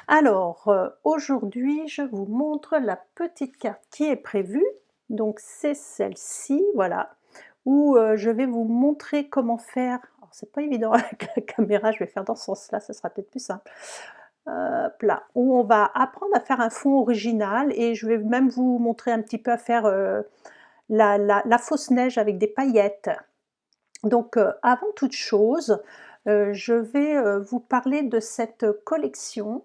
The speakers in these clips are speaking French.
Alors, aujourd'hui, je vous montre la petite carte qui est prévue. Donc c'est celle-ci, voilà, où, je vais vous montrer comment faire. Alors c'est pas évident avec la caméra, je vais faire dans ce sens-là, ça sera peut-être plus simple. Hop là, où on va apprendre à faire un fond original et je vais même vous montrer un petit peu à faire, la fausse neige avec des paillettes. Donc, avant toute chose, je vais, vous parler de cette collection.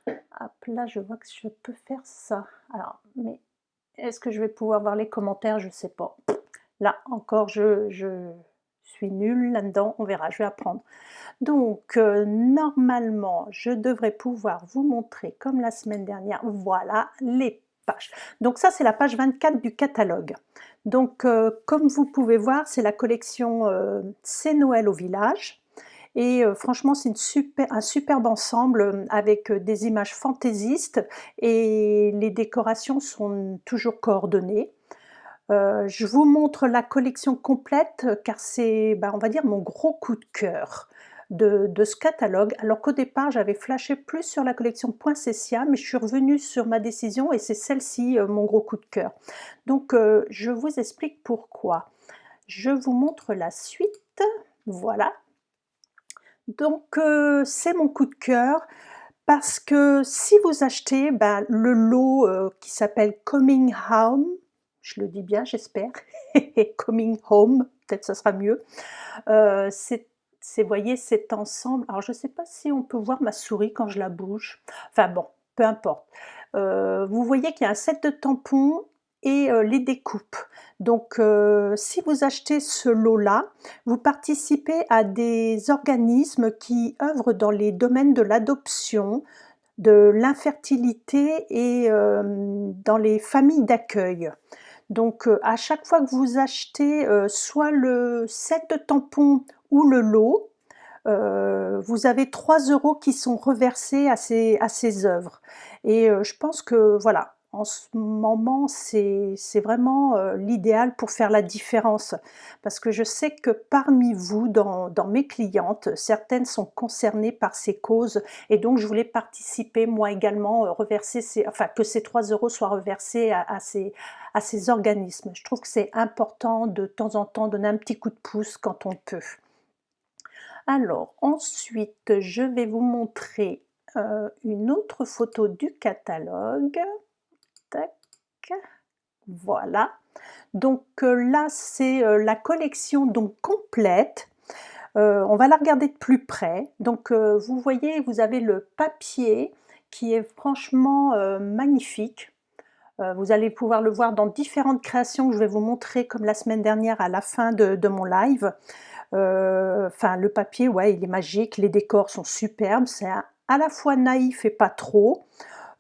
Hop là, je vois que je peux faire ça. Alors, mais est-ce que je vais pouvoir voir les commentaires? Je sais pas. Là encore, je suis nulle là-dedans, on verra, je vais apprendre. Donc, normalement, je devrais pouvoir vous montrer, comme la semaine dernière, voilà les pages. Donc ça, c'est la page 24 du catalogue. Donc, comme vous pouvez voir, c'est la collection, C'est Noël au village. Et franchement, c'est un superbe ensemble, avec, des images fantaisistes et les décorations sont toujours coordonnées. Je vous montre la collection complète, car c'est, bah, on va dire mon gros coup de cœur de ce catalogue. Alors qu'au départ, j'avais flashé plus sur la collection Poinsettia, mais je suis revenue sur ma décision et c'est celle-ci, mon gros coup de cœur. Donc, je vous explique pourquoi. Je vous montre la suite, voilà. Donc, c'est mon coup de cœur parce que si vous achetez, ben, le lot, qui s'appelle Coming Home, je le dis bien j'espère, Coming Home, peut-être ça sera mieux, c'est voyez cet ensemble, alors je ne sais pas si on peut voir ma souris quand je la bouge, enfin bon, peu importe. Vous voyez qu'il y a un set de tampons et les découpes. Donc si vous achetez ce lot-là, vous participez à des organismes qui œuvrent dans les domaines de l'adoption, de l'infertilité et dans les familles d'accueil. Donc à chaque fois que vous achetez, soit le set de tampons ou le lot, vous avez 3 € qui sont reversés à ces œuvres et je pense que voilà, en ce moment, c'est vraiment, l'idéal pour faire la différence. Parce que je sais que parmi vous, dans mes clientes, certaines sont concernées par ces causes et donc je voulais participer moi également, reverser ces enfin que ces 3 € soient reversés à ces organismes. Je trouve que c'est important de temps en temps donner un petit coup de pouce quand on peut. Alors ensuite, je vais vous montrer, une autre photo du catalogue. Tac, voilà. Donc, là, c'est, la collection donc complète. On va la regarder de plus près. Donc, vous voyez, vous avez le papier qui est franchement, magnifique. Vous allez pouvoir le voir dans différentes créations que je vais vous montrer comme la semaine dernière à la fin de mon live. Enfin le papier, ouais, il est magique, les décors sont superbes, c'est à la fois naïf et pas trop.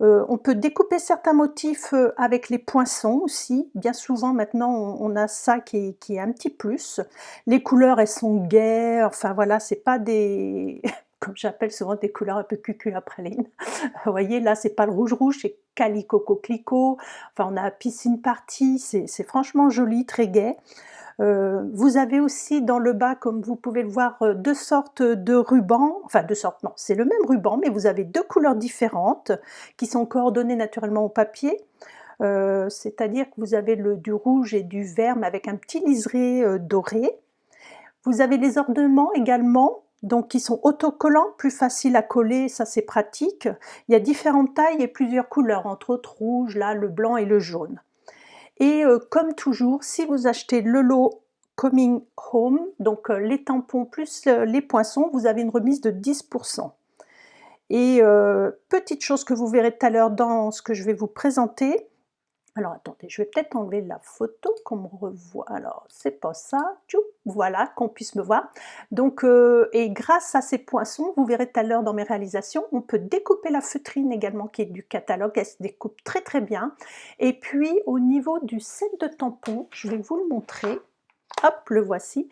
On peut découper certains motifs, avec les poinçons aussi. Bien souvent maintenant on a ça qui est un petit plus. Les couleurs, elles sont gaies, enfin voilà, c'est pas des comme j'appelle souvent des couleurs un peu cucul à praline. Vous voyez là, c'est pas le rouge rouge, c'est calicot coquelicot, enfin on a piscine party, c'est franchement joli, très gai. Vous avez aussi dans le bas, comme vous pouvez le voir, 2 sortes de rubans, enfin 2 sortes, non, c'est le même ruban, mais vous avez 2 couleurs différentes qui sont coordonnées naturellement au papier. C'est-à-dire que vous avez du rouge et du vert, mais avec un petit liseré, doré. Vous avez les ornements également, donc qui sont autocollants, plus faciles à coller, ça c'est pratique. Il y a différentes tailles et plusieurs couleurs, entre autres rouge, là, le blanc et le jaune. Et comme toujours, si vous achetez le lot Coming Home, donc les tampons plus les poinçons, vous avez une remise de 10. Et petite chose que vous verrez tout à l'heure dans ce que je vais vous présenter, alors attendez, je vais peut-être enlever la photo qu'on me revoit. Alors c'est pas ça, tchoup, voilà, qu'on puisse me voir. Donc et grâce à ces poinçons, vous verrez tout à l'heure dans mes réalisations, on peut découper la feutrine également qui est du catalogue, elle se découpe très très bien. Et puis au niveau du set de tampons, je vais vous le montrer. Hop, le voici.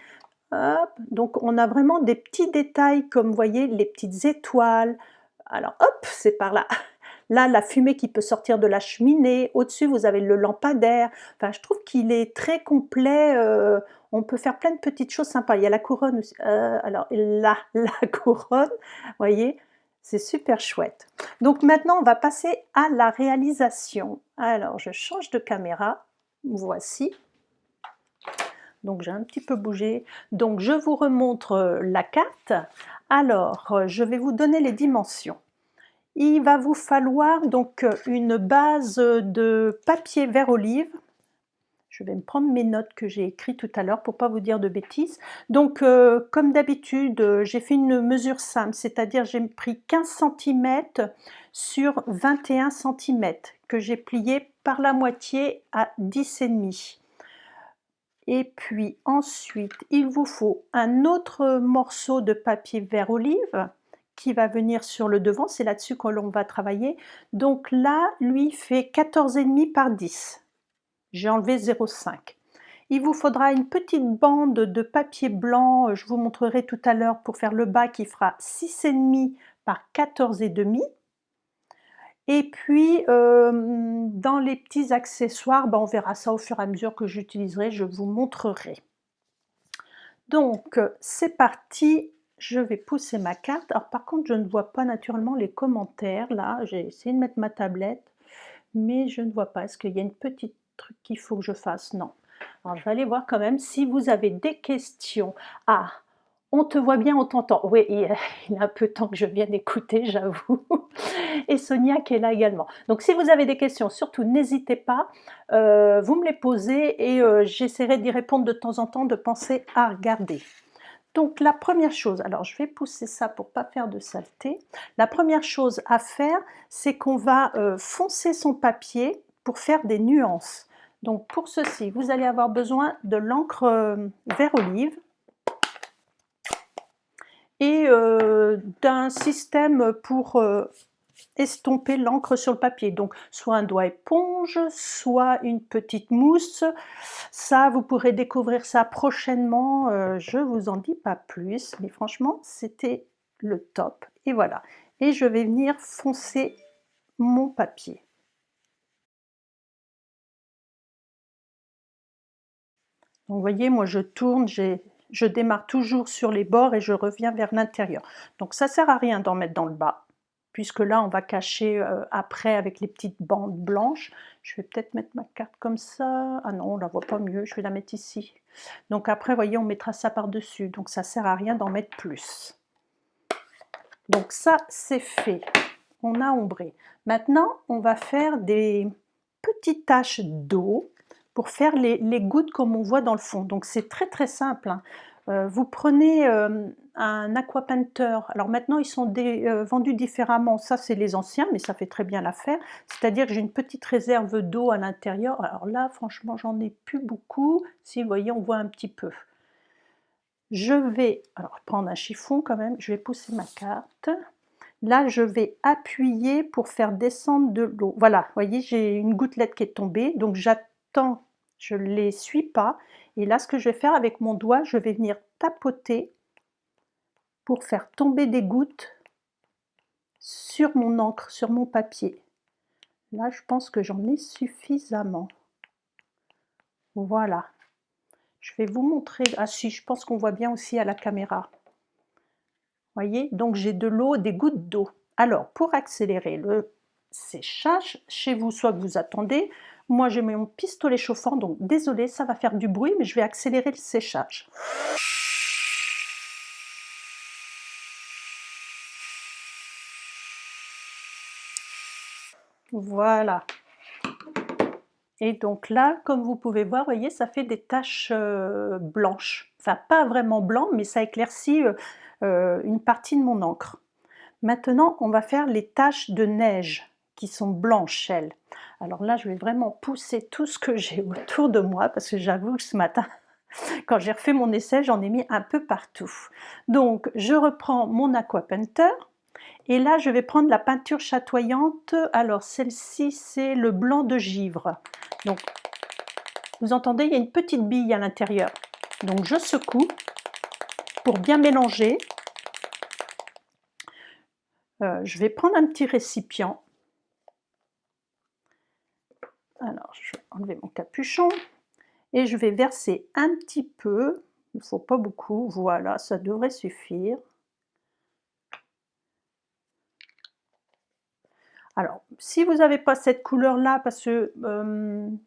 Hop, donc on a vraiment des petits détails comme vous voyez les petites étoiles. Alors hop, c'est par là. Là, la fumée qui peut sortir de la cheminée. Au-dessus, vous avez le lampadaire. Enfin, je trouve qu'il est très complet. On peut faire plein de petites choses sympas. Il y a la couronne aussi. Alors là, la couronne, vous voyez, C'est super chouette. Donc maintenant, on va passer à la réalisation. Alors, je change de caméra. Voici. Donc j'ai un petit peu bougé. Donc je vous remontre la carte. Alors, je vais vous donner les dimensions. Il va vous falloir donc une base de papier vert olive. Je vais me prendre mes notes que j'ai écrites tout à l'heure pour pas vous dire de bêtises. Donc comme d'habitude, j'ai fait une mesure simple, c'est-à-dire j'ai pris 15 cm sur 21 cm que j'ai plié par la moitié à 10,5. Et puis ensuite, il vous faut un autre morceau de papier vert olive qui va venir sur le devant, c'est là-dessus que l'on va travailler. Donc là, lui fait 14,5 par 10. J'ai enlevé 0,5. Il vous faudra une petite bande de papier blanc, je vous montrerai tout à l'heure pour faire le bas qui fera 6,5 par 14,5. Et puis dans les petits accessoires, on verra ça au fur et à mesure que j'utiliserai, je vous montrerai. Donc c'est parti, je vais pousser ma carte. Alors par contre je ne vois pas naturellement les commentaires là, j'ai essayé de mettre ma tablette, mais je ne vois pas. Est-ce qu'il y a une petite truc qu'il faut que je fasse? Non. Alors je vais aller voir quand même si vous avez des questions. Ah, on te voit bien, on t'entend. Oui, il y a un peu de temps que je viens d'écouter, j'avoue. Et Sonia qui est là également. Donc si vous avez des questions, surtout n'hésitez pas, vous me les posez et j'essaierai d'y répondre de temps en temps, de penser à regarder. Donc la première chose, alors je vais pousser ça pour pas faire de saleté. La première chose à faire, c'est qu'on va foncer son papier pour faire des nuances. Donc pour ceci, vous allez avoir besoin de l'encre vert olive et d'un système pour estomper l'encre sur le papier. Donc soit un doigt éponge, soit une petite mousse. Ça, vous pourrez découvrir ça prochainement. Je vous en dis pas plus, mais franchement, c'était le top. Et voilà. Et je vais venir foncer mon papier. Donc vous voyez, moi je tourne, je démarre toujours sur les bords et je reviens vers l'intérieur. Donc ça sert à rien d'en mettre dans le bas, puisque là on va cacher après avec les petites bandes blanches. Je vais peut-être mettre ma carte comme ça. Ah non, on la voit pas mieux, je vais la mettre ici. Donc après, vous voyez, on mettra ça par-dessus. Donc ça sert à rien d'en mettre plus. Donc ça, c'est fait. On a ombré. Maintenant, on va faire des petites taches d'eau pour faire les gouttes comme on voit dans le fond. Donc c'est très très simple, hein. Vous prenez un aqua painter. Alors maintenant ils sont vendus différemment, ça c'est les anciens, mais ça fait très bien l'affaire. C'est-à-dire que j'ai une petite réserve d'eau à l'intérieur. Alors là franchement j'en ai plus beaucoup. Si vous voyez, on voit un petit peu. Je vais alors prendre un chiffon quand même, je vais pousser ma carte. Là, je vais appuyer pour faire descendre de l'eau. Voilà, vous voyez, j'ai une gouttelette qui est tombée, donc j'attends, je ne l'essuie pas. Et là, ce que je vais faire avec mon doigt, je vais venir tapoter pour faire tomber des gouttes sur mon encre, sur mon papier. Là, je pense que j'en ai suffisamment. Voilà. Je vais vous montrer. Ah si, je pense qu'on voit bien aussi à la caméra. Voyez, donc j'ai de l'eau, des gouttes d'eau. Alors, pour accélérer le séchage, chez vous, soit que vous attendez, moi j'ai mon pistolet chauffant, donc désolé, ça va faire du bruit, mais je vais accélérer le séchage. Voilà. Et donc là, comme vous pouvez voir, voyez, ça fait des taches blanches. Enfin, pas vraiment blanc, mais ça éclaircit une partie de mon encre. Maintenant, on va faire les taches de neige qui sont blanches, elles. Alors là, je vais vraiment pousser tout ce que j'ai autour de moi, parce que j'avoue que ce matin, quand j'ai refait mon essai, j'en ai mis un peu partout. Donc, je reprends mon aqua painter, et là, je vais prendre la peinture chatoyante. Alors, celle-ci, c'est le blanc de givre. Donc, vous entendez, il y a une petite bille à l'intérieur. Donc, je secoue pour bien mélanger. Je vais prendre un petit récipient. Alors, je vais enlever mon capuchon et je vais verser un petit peu, il ne faut pas beaucoup, voilà, ça devrait suffire. Alors, si vous n'avez pas cette couleur-là, parce que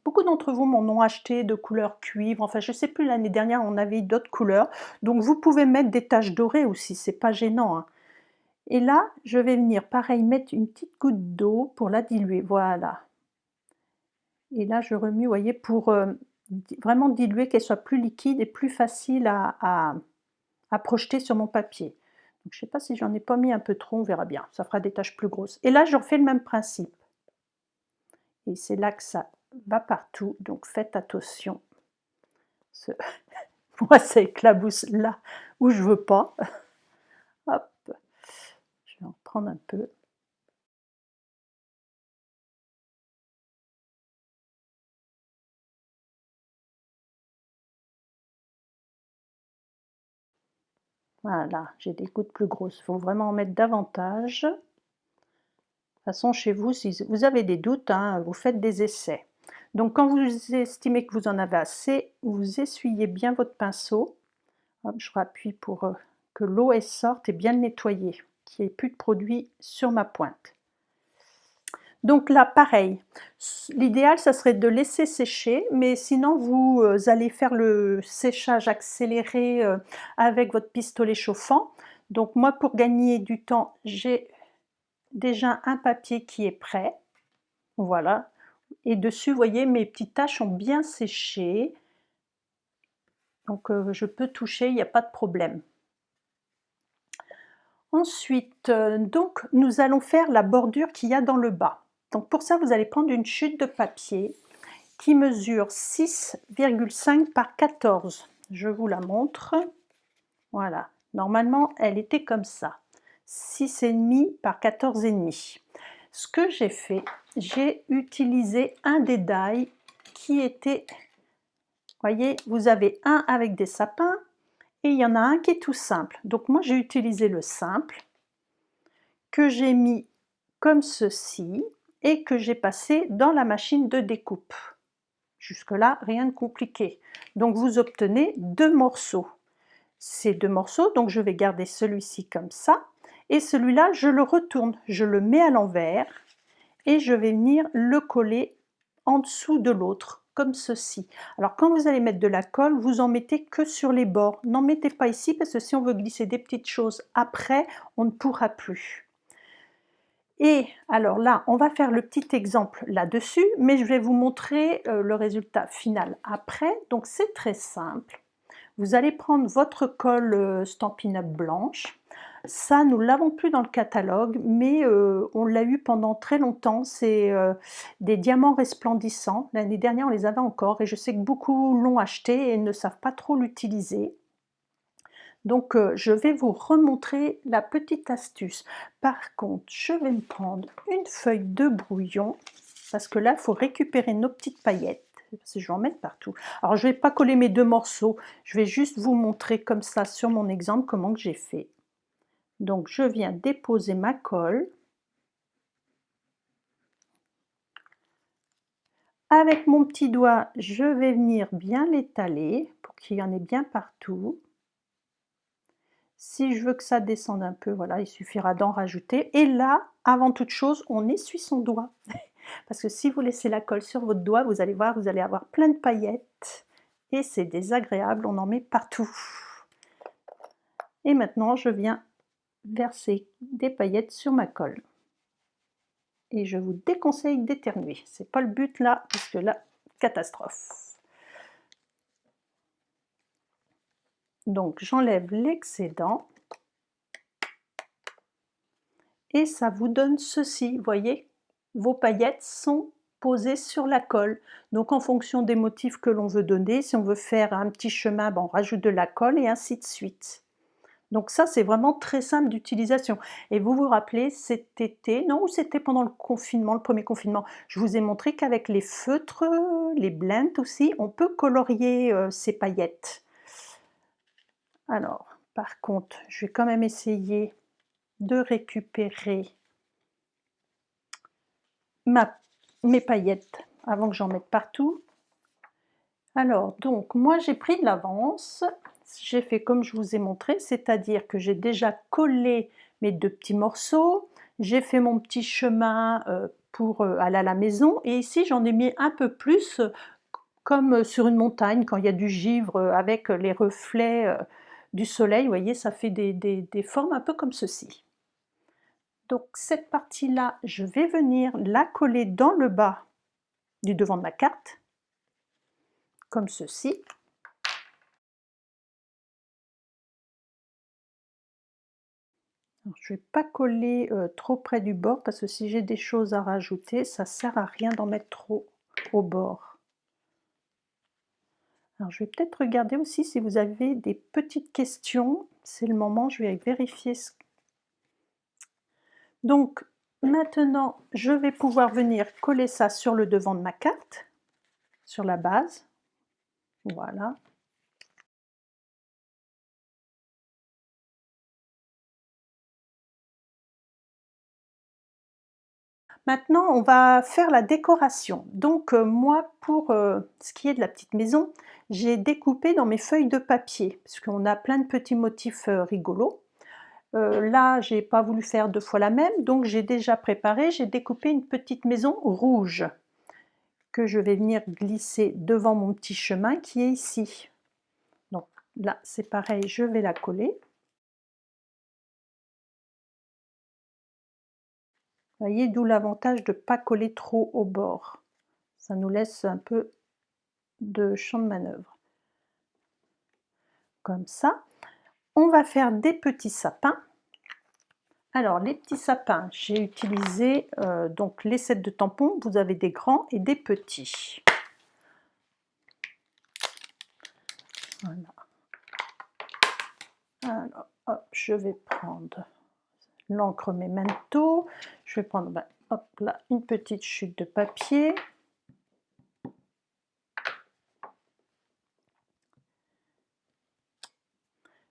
beaucoup d'entre vous m'en ont acheté de couleur cuivre, enfin je ne sais plus, l'année dernière on avait d'autres couleurs, donc vous pouvez mettre des taches dorées aussi, c'est pas gênant, hein. Et là, je vais venir pareil mettre une petite goutte d'eau pour la diluer, voilà. Et là je remue, vous voyez, pour vraiment diluer, qu'elle soit plus liquide et plus facile à projeter sur mon papier. Donc, je ne sais pas si j'en ai pas mis un peu trop, on verra bien, ça fera des taches plus grosses. Et là je refais le même principe. Et c'est là que ça va partout, donc faites attention. Moi ça éclabousse là où je veux pas. Hop, je vais en prendre un peu. Voilà, j'ai des gouttes plus grosses, il faut vraiment en mettre davantage. De toute façon, chez vous, si vous avez des doutes, hein, vous faites des essais. Donc quand vous estimez que vous en avez assez, vous essuyez bien votre pinceau. Hop, je rappuie pour que l'eau sorte et bien le nettoyer, qu'il n'y ait plus de produit sur ma pointe. Donc là, pareil, l'idéal, ça serait de laisser sécher, mais sinon vous allez faire le séchage accéléré avec votre pistolet chauffant. Donc moi, pour gagner du temps, j'ai déjà un papier qui est prêt, voilà. Et dessus, vous voyez, mes petites taches ont bien séché. Donc je peux toucher, il n'y a pas de problème. Ensuite, donc nous allons faire la bordure qu'il y a dans le bas. Donc pour ça, vous allez prendre une chute de papier qui mesure 6,5 par 14. Je vous la montre. Voilà. Normalement, elle était comme ça. 6,5 par 14,5. Ce que j'ai fait, j'ai utilisé un des die qui était... Voyez, vous avez un avec des sapins et il y en a un qui est tout simple. Donc moi, j'ai utilisé le simple que j'ai mis comme ceci et que j'ai passé dans la machine de découpe. Jusque-là, rien de compliqué. Donc vous obtenez deux morceaux. Ces deux morceaux, donc je vais garder celui-ci comme ça, et celui-là, je le retourne, je le mets à l'envers, et je vais venir le coller en dessous de l'autre, comme ceci. Alors quand vous allez mettre de la colle, vous en mettez que sur les bords. N'en mettez pas ici, parce que si on veut glisser des petites choses après, on ne pourra plus. Et alors là, on va faire le petit exemple là-dessus, mais je vais vous montrer le résultat final après. Donc c'est très simple. Vous allez prendre votre colle Stampin' Up blanche. Ça, nous ne l'avons plus dans le catalogue, mais on l'a eu pendant très longtemps. C'est des diamants resplendissants. L'année dernière, on les avait encore et je sais que beaucoup l'ont acheté et ne savent pas trop l'utiliser. Donc je vais vous remontrer la petite astuce. Par contre, je vais me prendre une feuille de brouillon, parce que là, il faut récupérer nos petites paillettes. Parce que je vais en mettre partout. Alors je ne vais pas coller mes deux morceaux, je vais juste vous montrer comme ça sur mon exemple comment que j'ai fait. Donc je viens déposer ma colle. Avec mon petit doigt, je vais venir bien l'étaler pour qu'il y en ait bien partout. Si je veux que ça descende un peu, voilà, il suffira d'en rajouter. Et là, avant toute chose, on essuie son doigt. Parce que si vous laissez la colle sur votre doigt, vous allez voir, vous allez avoir plein de paillettes. Et c'est désagréable, on en met partout. Et maintenant, je viens verser des paillettes sur ma colle. Et je vous déconseille d'éternuer. C'est pas le but là, parce que là, catastrophe. Donc j'enlève l'excédent. Et ça vous donne ceci, vous voyez, vos paillettes sont posées sur la colle. Donc en fonction des motifs que l'on veut donner, si on veut faire un petit chemin, ben, on rajoute de la colle et ainsi de suite. Donc ça, c'est vraiment très simple d'utilisation. Et vous vous rappelez, cet été, non, ou c'était pendant le confinement, le premier confinement, je vous ai montré qu'avavec les feutres, les blends aussi, on peut colorier ces paillettes. Alors, par contre, je vais quand même essayer de récupérer mes paillettes avant que j'en mette partout. Alors, donc, moi j'ai pris de l'avance, j'ai fait comme je vous ai montré, c'est-à-dire que j'ai déjà collé mes deux petits morceaux, J'ai fait mon petit chemin, pour, aller à la maison et ici j'en ai mis un peu plus, comme, sur une montagne quand il y a du givre, avec, les reflets, du soleil, vous voyez? Ça fait des formes un peu comme ceci. Donc cette partie-là, je vais venir la coller dans le bas du devant de ma carte, comme ceci. Alors je ne vais pas coller, trop près du bord parce que si j'ai des choses à rajouter, ça sert à rien d'en mettre trop au bord. Alors je vais peut-être regarder aussi si vous avez des petites questions. C'est le moment, je vais vérifier ce donc maintenant, je vais pouvoir venir coller ça sur le devant de ma carte, sur la base. Voilà. Maintenant, on va faire la décoration. Donc, moi, pour, ce qui est de la petite maison, j'ai découpé dans mes feuilles de papier, parce qu'on a plein de petits motifs, rigolos. Là, j'ai pas voulu faire 2 fois la même, donc j'ai déjà préparé, j'ai découpé une petite maison rouge, que je vais venir glisser devant mon petit chemin qui est ici. Donc là, c'est pareil, je vais la coller. Vous voyez, d'où l'avantage de ne pas coller trop au bord. Ça nous laisse un peu de champ de manœuvre. Comme ça. On va faire des petits sapins. Alors les petits sapins, j'ai utilisé donc les sets de tampons, vous avez des grands et des petits. Voilà. Alors hop, je vais prendre l'encre Memento, je vais prendre hop là une petite chute de papier.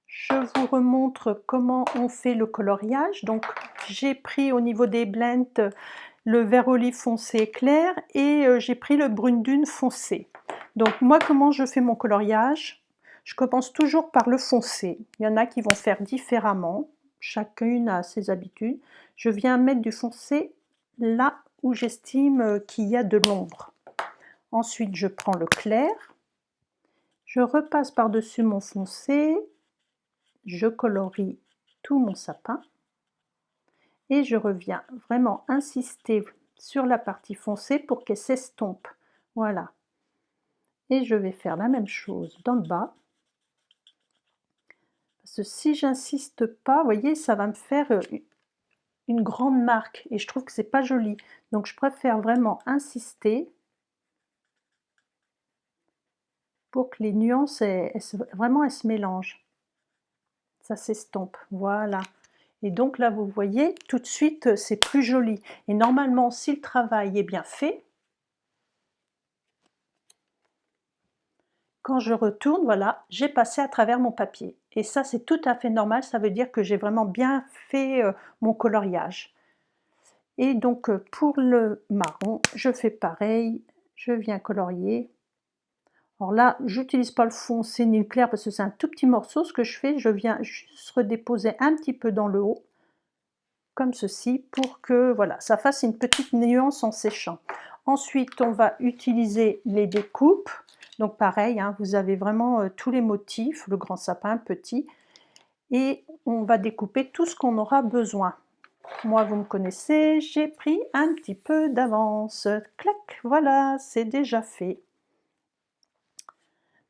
Je vous remontre comment on fait le coloriage. Donc j'ai pris au niveau des blends le vert olive foncé clair et j'ai pris le brune dune foncé. Donc moi comment je fais mon coloriage? Je commence toujours par le foncé. Il y en a qui vont faire différemment, chacune a ses habitudes. Je viens mettre du foncé là où j'estime qu'il y a de l'ombre. Ensuite je prends le clair, je repasse par-dessus mon foncé, je colorie tout mon sapin et je reviens vraiment insister sur la partie foncée pour qu'elle s'estompe. Voilà. Et je vais faire la même chose dans le bas. Parce que si j'insiste pas, vous voyez, ça va me faire une grande marque et je trouve que c'est pas joli. Donc je préfère vraiment insister pour que les nuances, vraiment, elles se mélangent. Ça s'estompe, voilà. Et donc là, vous voyez, tout de suite, c'est plus joli. Et normalement, si le travail est bien fait, quand je retourne, voilà, j'ai passé à travers mon papier. Et ça, c'est tout à fait normal, ça veut dire que j'ai vraiment bien fait mon coloriage. Et donc, pour le marron, je fais pareil, je viens colorier. Alors là, j'utilise pas le foncé ni le clair parce que c'est un tout petit morceau. Ce que je fais, je viens juste redéposer un petit peu dans le haut, comme ceci, pour que voilà, ça fasse une petite nuance en séchant. Ensuite, on va utiliser les découpes. Donc pareil, hein, vous avez vraiment tous les motifs, le grand sapin, petit, et on va découper tout ce qu'on aura besoin. Moi, vous me connaissez, j'ai pris un petit peu d'avance. Clac, voilà, c'est déjà fait.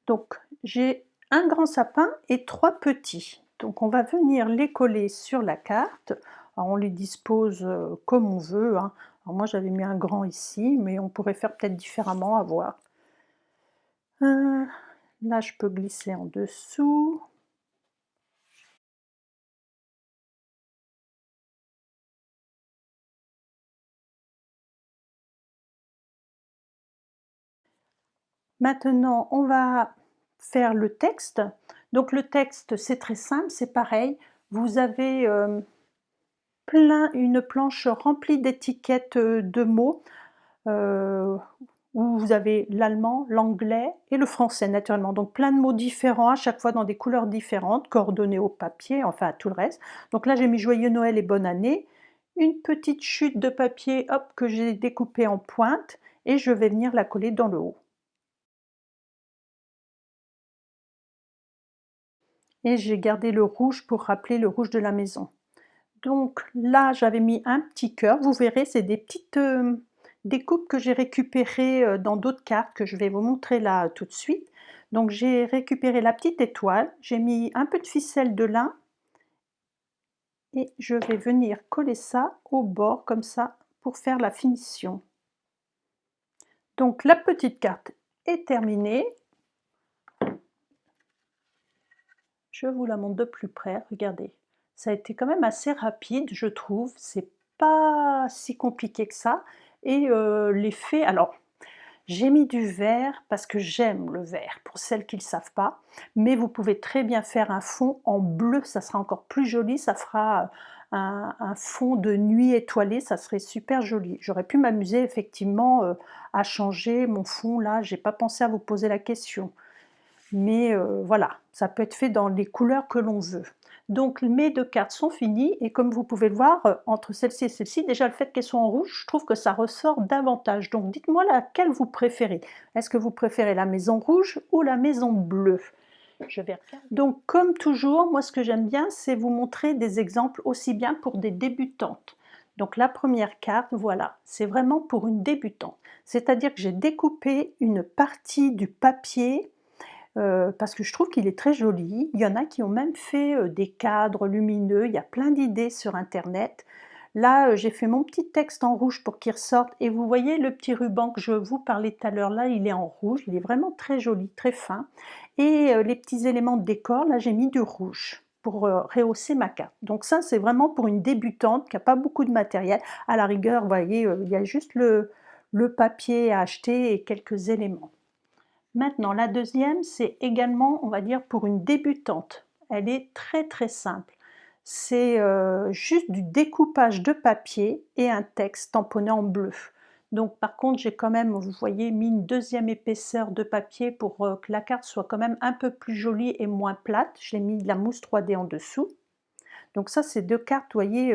Donc, j'ai un grand sapin et 3 petits. Donc, on va venir les coller sur la carte. Alors, on les dispose comme on veut, hein. Alors, moi, j'avais mis un grand ici, mais on pourrait faire peut-être différemment, à voir. Là, je peux glisser en dessous. Maintenant, on va faire le texte. Donc le texte, c'est très simple, c'est pareil. Vous avez une planche remplie d'étiquettes de mots, où vous avez l'allemand, l'anglais et le français naturellement. Donc plein de mots différents, à chaque fois dans des couleurs différentes, coordonnées au papier, enfin tout le reste. Donc là, j'ai mis joyeux Noël et bonne année. une petite chute de papier, hop, que j'ai découpée en pointe et je vais venir la coller dans le haut. Et j'ai gardé le rouge pour rappeler le rouge de la maison. Donc là, j'avais mis un petit cœur, vous verrez, c'est des petites découpes que j'ai récupérées dans d'autres cartes que je vais vous montrer là tout de suite. Donc j'ai récupéré la petite étoile, j'ai mis un peu de ficelle de lin et je vais venir coller ça au bord comme ça pour faire la finition. Donc la petite carte est terminée. Je vous la montre de plus près, regardez. Ça a été quand même assez rapide, je trouve, c'est pas si compliqué que ça. Et l'effet, alors j'ai mis du vert parce que j'aime le vert, pour celles qui ne le savent pas, mais vous pouvez très bien faire un fond en bleu, ça sera encore plus joli, ça fera un fond de nuit étoilé, ça serait super joli. J'aurais pu m'amuser effectivement à changer mon fond là, j'ai pas pensé à vous poser la question. Mais voilà, ça peut être fait dans les couleurs que l'on veut. Donc mes 2 cartes sont finies et comme vous pouvez le voir, entre celle-ci et celle-ci, déjà le fait qu'elles soient en rouge, je trouve que ça ressort davantage. Donc dites-moi laquelle vous préférez. Est-ce que vous préférez la maison rouge ou la maison bleue? Je vais refaire. Donc comme toujours, moi ce que j'aime bien, c'est vous montrer des exemples aussi bien pour des débutantes. Donc la première carte, voilà, c'est vraiment pour une débutante. C'est-à-dire que j'ai découpé une partie du papier parce que je trouve qu'il est très joli. Il y en a qui ont même fait des cadres lumineux, il y a plein d'idées sur internet. Là, j'ai fait mon petit texte en rouge pour qu'il ressorte et vous voyez le petit ruban que je vous parlais tout à l'heure là, il est en rouge, il est vraiment très joli, très fin. Et les petits éléments de décor, là j'ai mis du rouge pour rehausser ma carte. Donc ça, c'est vraiment pour une débutante qui n'a pas beaucoup de matériel. À la rigueur, vous voyez, il y a juste le papier à acheter et quelques éléments. Maintenant, la deuxième, c'est également, on va dire, pour une débutante. Elle est très très simple. C'est juste du découpage de papier et un texte tamponné en bleu. Donc par contre, j'ai quand même, vous voyez, mis une deuxième épaisseur de papier pour que la carte soit quand même un peu plus jolie et moins plate. J'ai mis de la mousse 3D en dessous. Donc ça, c'est 2 cartes, vous voyez,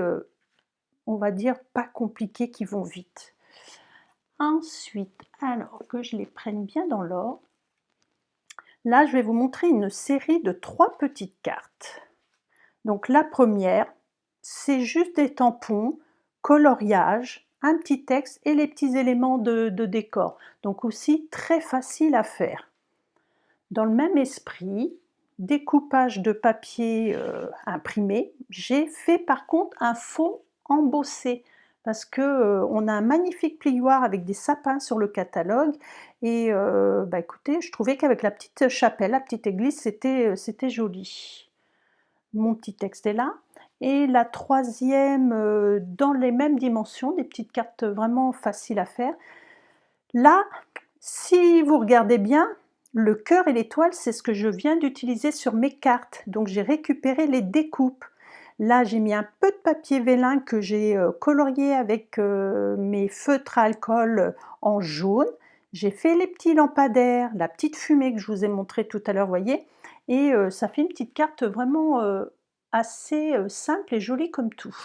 on va dire pas compliquées, qui vont vite. Ensuite, alors que je les prenne bien dans l'ordre, là, je vais vous montrer une série de 3 petites cartes. Donc la première, c'est juste des tampons, coloriage, un petit texte et les petits éléments de décor. Donc aussi très facile à faire. Dans le même esprit, découpage de papier imprimé, j'ai fait par contre un fond embossé parce que on a un magnifique plioir avec des sapins sur le catalogue et bah écoutez, je trouvais qu'avec la petite chapelle, la petite église, c'était joli. Mon petit texte est là. Et la troisième, dans les mêmes dimensions, des petites cartes vraiment faciles à faire. Là, si vous regardez bien, le cœur et l'étoile, c'est ce que je viens d'utiliser sur mes cartes. Donc j'ai récupéré les découpes. Là, j'ai mis un peu de papier vélin que j'ai colorié avec mes feutres à alcool en jaune. J'ai fait les petits lampadaires, la petite fumée que je vous ai montré tout à l'heure, voyez. Et ça fait une petite carte vraiment assez simple et jolie comme tout.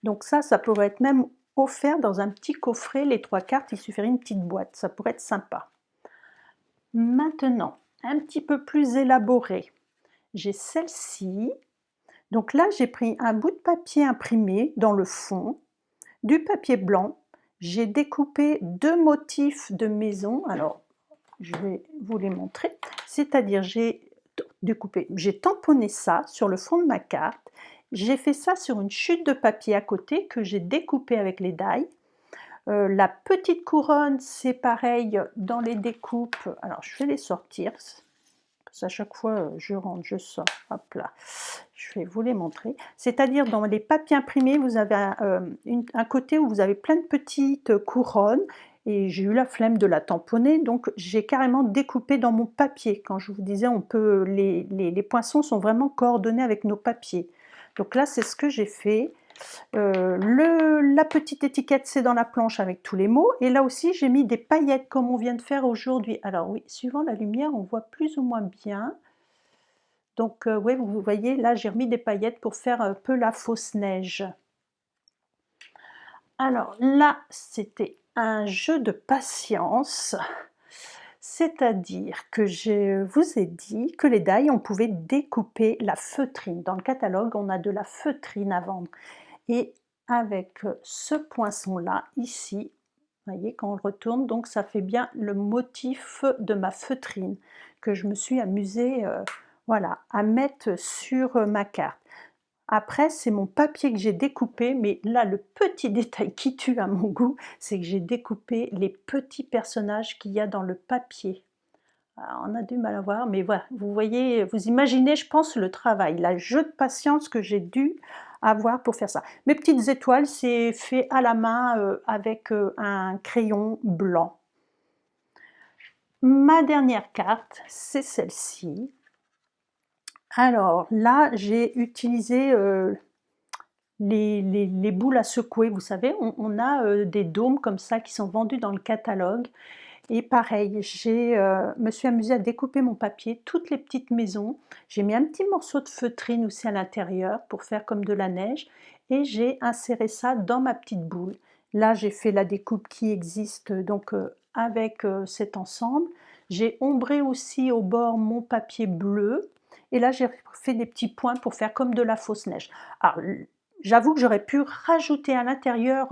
Donc ça pourrait être même offert dans un petit coffret, les 3 cartes, il suffirait une petite boîte, ça pourrait être sympa. Maintenant, un petit peu plus élaboré, j'ai celle-ci. Donc là, j'ai pris un bout de papier imprimé dans le fond, du papier blanc, j'ai découpé 2 motifs de maison, alors je vais vous les montrer, c'est-à-dire j'ai découpé, j'ai tamponné ça sur le fond de ma carte, j'ai fait ça sur une chute de papier à côté que j'ai découpé avec les die. La petite couronne, c'est pareil dans les découpes, alors je vais les sortir, parce qu'à chaque fois je rentre, je sors, hop là, je vais vous les montrer. C'est-à-dire dans les papiers imprimés, vous avez un côté où vous avez plein de petites couronnes, et j'ai eu la flemme de la tamponner, donc j'ai carrément découpé dans mon papier. Quand je vous disais, on peut, les poinçons sont vraiment coordonnés avec nos papiers. Donc là, c'est ce que j'ai fait. La petite étiquette, c'est dans la planche avec tous les mots. Et là aussi, j'ai mis des paillettes comme on vient de faire aujourd'hui. Alors oui, suivant la lumière, on voit plus ou moins bien. Donc oui, vous voyez, là, j'ai remis des paillettes pour faire un peu la fausse neige. Alors là, c'était un jeu de patience, c'est-à-dire que je vous ai dit que les die, on pouvait découper la feutrine. Dans le catalogue, on a de la feutrine à vendre et avec ce poinçon-là, ici, vous voyez, quand on le retourne, donc ça fait bien le motif de ma feutrine que je me suis amusée, voilà, à mettre sur ma carte. Après, c'est mon papier que j'ai découpé, mais là, le petit détail qui tue à mon goût, c'est que j'ai découpé les petits personnages qu'il y a dans le papier. Alors, on a du mal à voir, mais voilà, vous voyez, vous imaginez, je pense, le travail, la jeu de patience que j'ai dû avoir pour faire ça. Mes petites étoiles, c'est fait à la main avec un crayon blanc. Ma dernière carte, c'est celle-ci. Alors là, j'ai utilisé les boules à secouer, vous savez, on a des dômes comme ça qui sont vendus dans le catalogue. Et pareil, me suis amusée à découper mon papier, toutes les petites maisons. J'ai mis un petit morceau de feutrine aussi à l'intérieur pour faire comme de la neige et j'ai inséré ça dans ma petite boule. Là, j'ai fait la découpe qui existe donc avec cet ensemble. J'ai ombré aussi au bord mon papier bleu et là, j'ai fait des petits points pour faire comme de la fausse neige. Alors, j'avoue que j'aurais pu rajouter à l'intérieur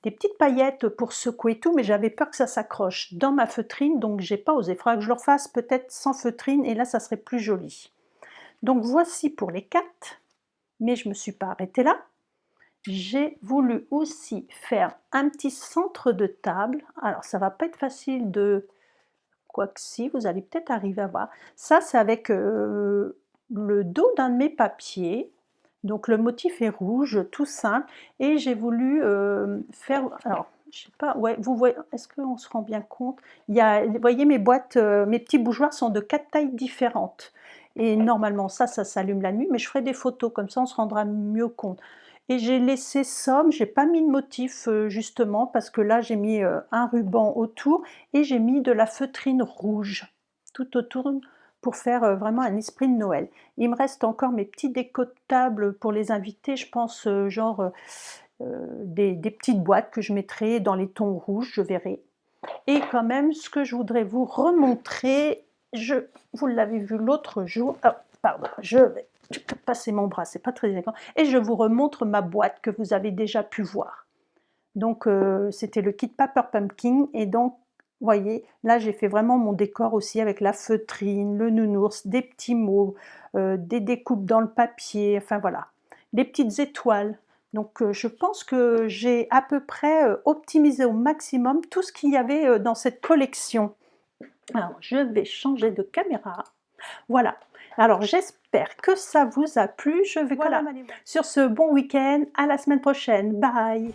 des petites paillettes pour secouer tout, mais j'avais peur que ça s'accroche dans ma feutrine, donc j'ai pas osé. Il faudra que je le refasse peut-être sans feutrine, et là ça serait plus joli. Donc voici pour les 4, mais je me suis pas arrêtée là. J'ai voulu aussi faire un petit centre de table. Alors ça va pas être facile de... Quoique si, vous allez peut-être arriver à voir. Ça, c'est avec le dos d'un de mes papiers. Donc le motif est rouge, tout simple, et j'ai voulu faire, alors je sais pas, ouais, vous voyez, est-ce qu'on se rend bien compte? Il y a, vous voyez, mes boîtes, mes petits bougeoirs sont de 4 tailles différentes. Et normalement ça s'allume la nuit, mais je ferai des photos, comme ça on se rendra mieux compte. Et j'ai laissé somme, j'ai pas mis de motif justement, parce que là j'ai mis un ruban autour, et j'ai mis de la feutrine rouge tout autour pour faire vraiment un esprit de Noël. Il me reste encore mes petits décotables pour les invités, je pense genre des petites boîtes que je mettrai dans les tons rouges, je verrai. Et quand même, ce que je voudrais vous remontrer, vous l'avez vu l'autre jour, oh, pardon, je vais passer mon bras, c'est pas très élégant, et je vous remontre ma boîte que vous avez déjà pu voir. Donc c'était le kit Paper Pumpkin, et donc vous voyez, là j'ai fait vraiment mon décor aussi avec la feutrine, le nounours, des petits mots, des découpes dans le papier, enfin voilà, des petites étoiles. Donc je pense que j'ai à peu près optimisé au maximum tout ce qu'il y avait dans cette collection. Alors je vais changer de caméra. Voilà. Alors j'espère que ça vous a plu. Je vais, voilà. Sur ce, bon week-end, à la semaine prochaine. Bye!